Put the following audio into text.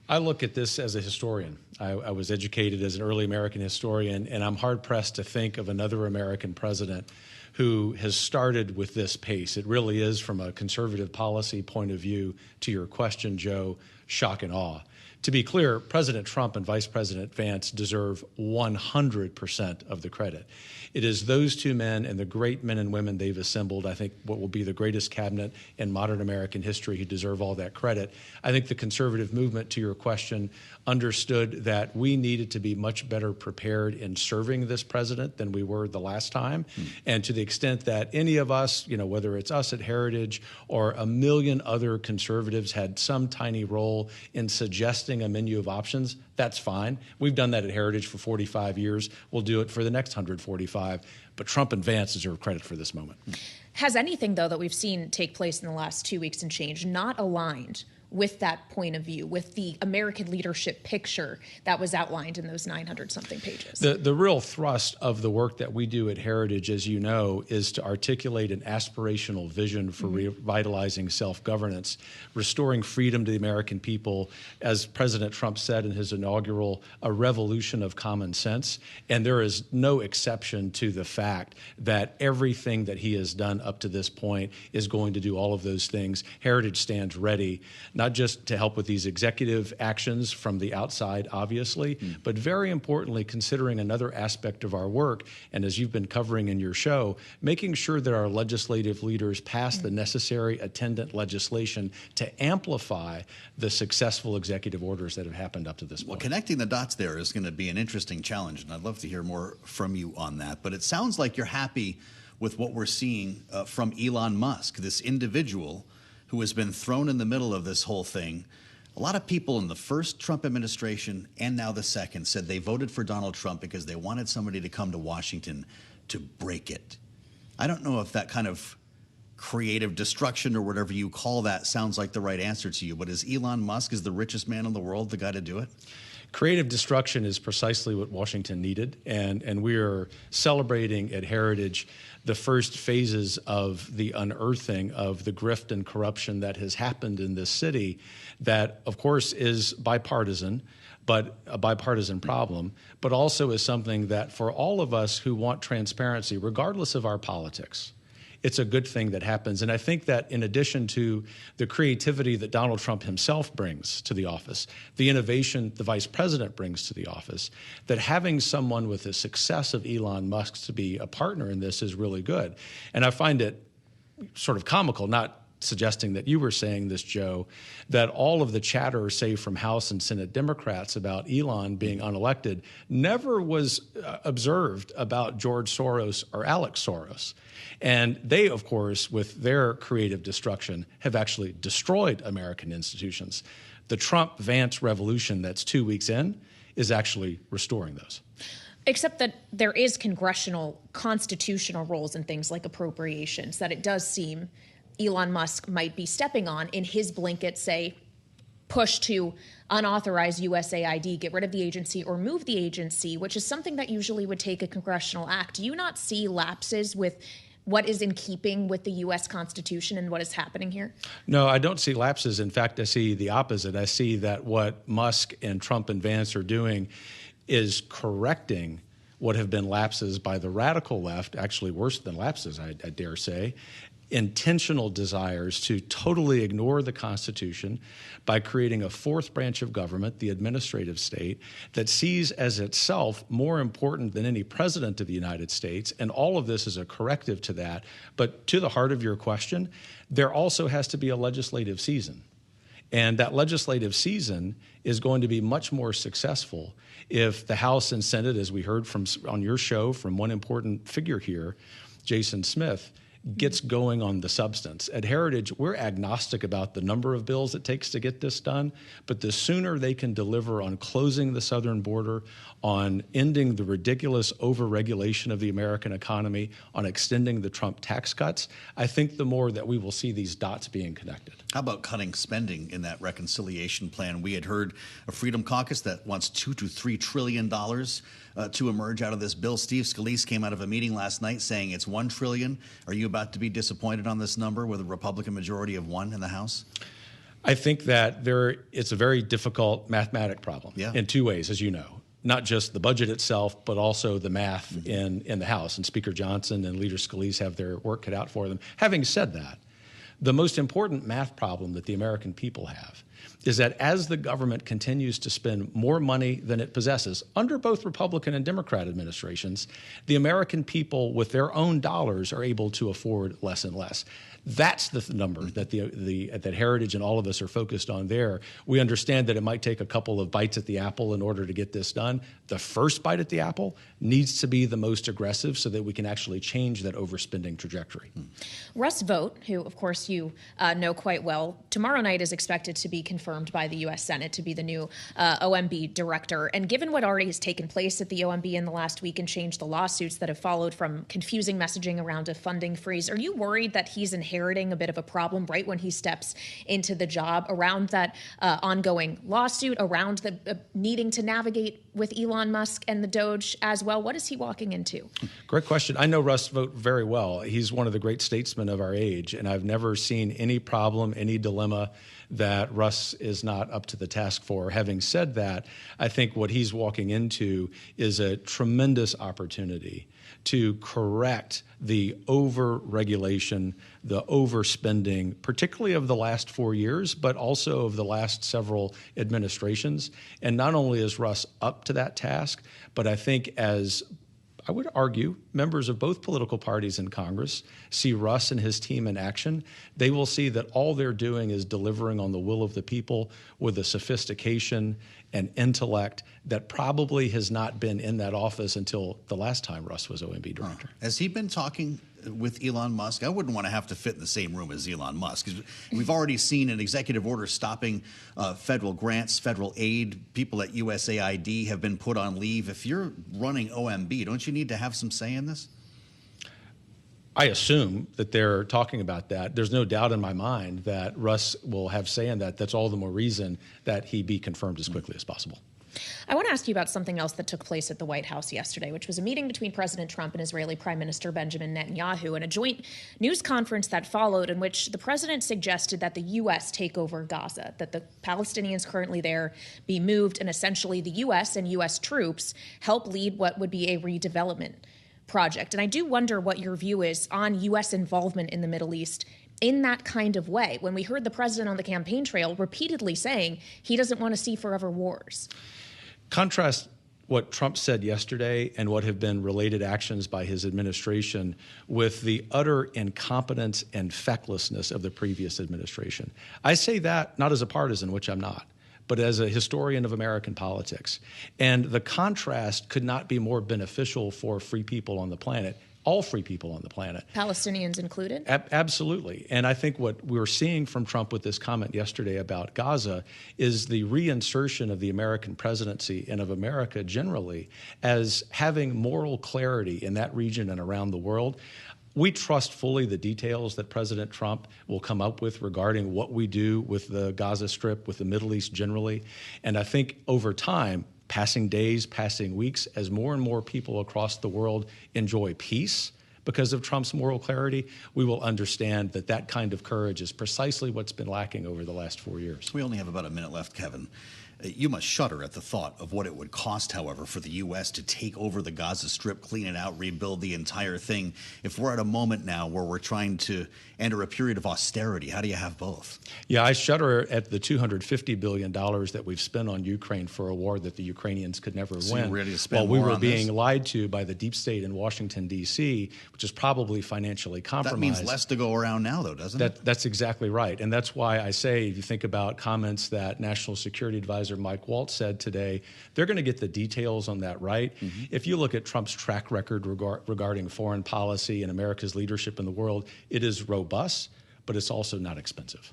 I look at this as a historian. I was educated as an early American historian, and I'm hard-pressed to think of another American president who has started with this pace. It really is, from a conservative policy point of view, to your question, Joe, shock and awe. To be clear, President Trump and Vice President Vance deserve 100% of the credit. It is those two men and the great men and women they've assembled, I think what will be the greatest cabinet in modern American history, who deserve all that credit. I think the conservative movement, to your question, understood that we needed to be much better prepared in serving this president than we were the last time. And to the extent that any of us, whether it's us at Heritage or a million other conservatives, had some tiny role in suggesting a menu of options, that's fine. We've done that at Heritage for 45 years. We'll do it for the next 145. But Trump and Vance deserve credit for this moment. Has anything, though, that we've seen take place in the last 2 weeks and change not aligned with that point of view, with the American leadership picture that was outlined in those 900-something pages? The real thrust of the work that we do at Heritage, as you know, is to articulate an aspirational vision for revitalizing self-governance, restoring freedom to the American people, as President Trump said in his inaugural, a revolution of common sense. And there is no exception to the fact that everything that he has done up to this point is going to do all of those things. Heritage stands ready, not just to help with these executive actions from the outside, obviously, but very importantly, considering another aspect of our work, and as you've been covering in your show, making sure that our legislative leaders pass the necessary attendant legislation to amplify the successful executive orders that have happened up to this point. Well, connecting the dots there is going to be an interesting challenge, and I'd love to hear more from you on that. But it sounds like you're happy with what we're seeing from Elon Musk, this individual who has been thrown in the middle of this whole thing. A lot of people in the first Trump administration and now the second said they voted for Donald Trump because they wanted somebody to come to Washington to break it. I don't know if that kind of creative destruction or whatever you call that sounds like the right answer to you, but is Elon Musk, is the richest man in the world, the guy to do it? Creative destruction is precisely what Washington needed, and we are celebrating at Heritage the first phases of the unearthing of the grift and corruption that has happened in this city that, of course, is bipartisan, but a bipartisan problem, but also is something that for all of us who want transparency, regardless of our politics, it's a good thing that happens. And I think that in addition to the creativity that Donald Trump himself brings to the office, the innovation the vice president brings to the office, that having someone with the success of Elon Musk to be a partner in this is really good. And I find it sort of comical, not suggesting that you were saying this, Joe, that all of the chatter, say, from House and Senate Democrats about Elon being unelected never was observed about George Soros or Alex Soros. And they, of course, with their creative destruction, have actually destroyed American institutions. The Trump-Vance revolution that's 2 weeks in is actually restoring those. Except that there is congressional constitutional roles in things like appropriations that it does seem Elon Musk might be stepping on in his blanket, say, push to unauthorized USAID, get rid of the agency or move the agency, which is something that usually would take a congressional act. Do you not see lapses with what is in keeping with the U.S. Constitution and what is happening here? No, I don't see lapses. In fact, I see the opposite. I see that what Musk and Trump and Vance are doing is correcting what have been lapses by the radical left, actually worse than lapses, I dare say, intentional desires to totally ignore the Constitution by creating a fourth branch of government, the administrative state, that sees as itself more important than any president of the United States. And all of this is a corrective to that. But to the heart of your question, there also has to be a legislative season. And that legislative season is going to be much more successful if the House and Senate, as we heard from on your show from one important figure here, Jason Smith, gets going on the substance. At Heritage, we're agnostic about the number of bills it takes to get this done, but the sooner they can deliver on closing the southern border, on ending the ridiculous overregulation of the American economy, on extending the Trump tax cuts, I think the more that we will see these dots being connected. How about cutting spending in that reconciliation plan? We had heard a Freedom Caucus that wants $2 to $3 trillion to emerge out of this bill. Steve Scalise came out of a meeting last night saying it's $1 trillion. Are you about to be disappointed on this number with a Republican majority of 1 in the House? I think that it's a very difficult mathematic problem in two ways, as you know. Not just the budget itself, but also the math in the House. And Speaker Johnson and Leader Scalise have their work cut out for them. Having said that, the most important math problem that the American people have is that as the government continues to spend more money than it possesses under both Republican and Democrat administrations, the American people with their own dollars are able to afford less and less. That's the number that that Heritage and all of us are focused on there. We understand that it might take a couple of bites at the apple in order to get this done. The first bite at the apple needs to be the most aggressive so that we can actually change that overspending trajectory. Russ Vought, who, of course, you know quite well, tomorrow night is expected to be confirmed by the U.S. Senate to be the new OMB director. And given what already has taken place at the OMB in the last week and changed the lawsuits that have followed from confusing messaging around a funding freeze, are you worried that he's inheriting a bit of a problem right when he steps into the job around that ongoing lawsuit, around the needing to navigate with Elon Musk and the Doge as well? What is he walking into? Great question. I know Russ Vought very well. He's one of the great statesmen of our age, and I've never seen any problem, any dilemma that Russ is not up to the task for. Having said that, I think what he's walking into is a tremendous opportunity to correct the over-regulation, the overspending, particularly of the last 4 years, but also of the last several administrations. And not only is Russ up to that task, but I think as I would argue members of both political parties in Congress see Russ and his team in action, they will see that all they're doing is delivering on the will of the people with a sophistication and intellect that probably has not been in that office until the last time Russ was OMB director. Has he been talking with Elon Musk? I wouldn't want to have to fit in the same room as Elon Musk. We've already seen an executive order stopping federal grants, federal aid. People at USAID have been put on leave. If you're running OMB, don't you need to have some say in this? I assume that they're talking about that. There's no doubt in my mind that Russ will have say in that. That's all the more reason that he be confirmed as quickly as possible. I want to ask you about something else that took place at the White House yesterday, which was a meeting between President Trump and Israeli Prime Minister Benjamin Netanyahu, and a joint news conference that followed in which the president suggested that the U.S. take over Gaza, that the Palestinians currently there be moved, and essentially the U.S. and U.S. troops help lead what would be a redevelopment project. And I do wonder what your view is on U.S. involvement in the Middle East in that kind of way, when we heard the president on the campaign trail repeatedly saying he doesn't want to see forever wars. Contrast what Trump said yesterday and what have been related actions by his administration with the utter incompetence and fecklessness of the previous administration. I say that not as a partisan, which I'm not, but as a historian of American politics. And the contrast could not be more beneficial for free people on the planet, all free people on the planet. Palestinians included? Absolutely. And I think what we're seeing from Trump with this comment yesterday about Gaza is the reinsertion of the American presidency and of America generally as having moral clarity in that region and around the world. We trust fully the details that President Trump will come up with regarding what we do with the Gaza Strip, with the Middle East generally. And I think over time, passing days, passing weeks, as more and more people across the world enjoy peace because of Trump's moral clarity, we will understand that that kind of courage is precisely what's been lacking over the last 4 years. We only have about a minute left, Kevin. You must shudder at the thought of what it would cost, however, for the U.S. to take over the Gaza Strip, clean it out, rebuild the entire thing. If we're at a moment now where we're trying to enter a period of austerity, how do you have both? Yeah, I shudder at the $250 billion that we've spent on Ukraine for a war that the Ukrainians could never So win. you're ready to spend while we more were on being this? lied to by the deep state in Washington, D.C., which is probably financially compromised. That means less to go around now, though, doesn't it? That's exactly right. And that's why I say, if you think about comments that National Security Advisor Mike Waltz said today, they're going to get the details on that right. If you look at Trump's track record regarding foreign policy and America's leadership in the world, it is robust, but it's also not expensive.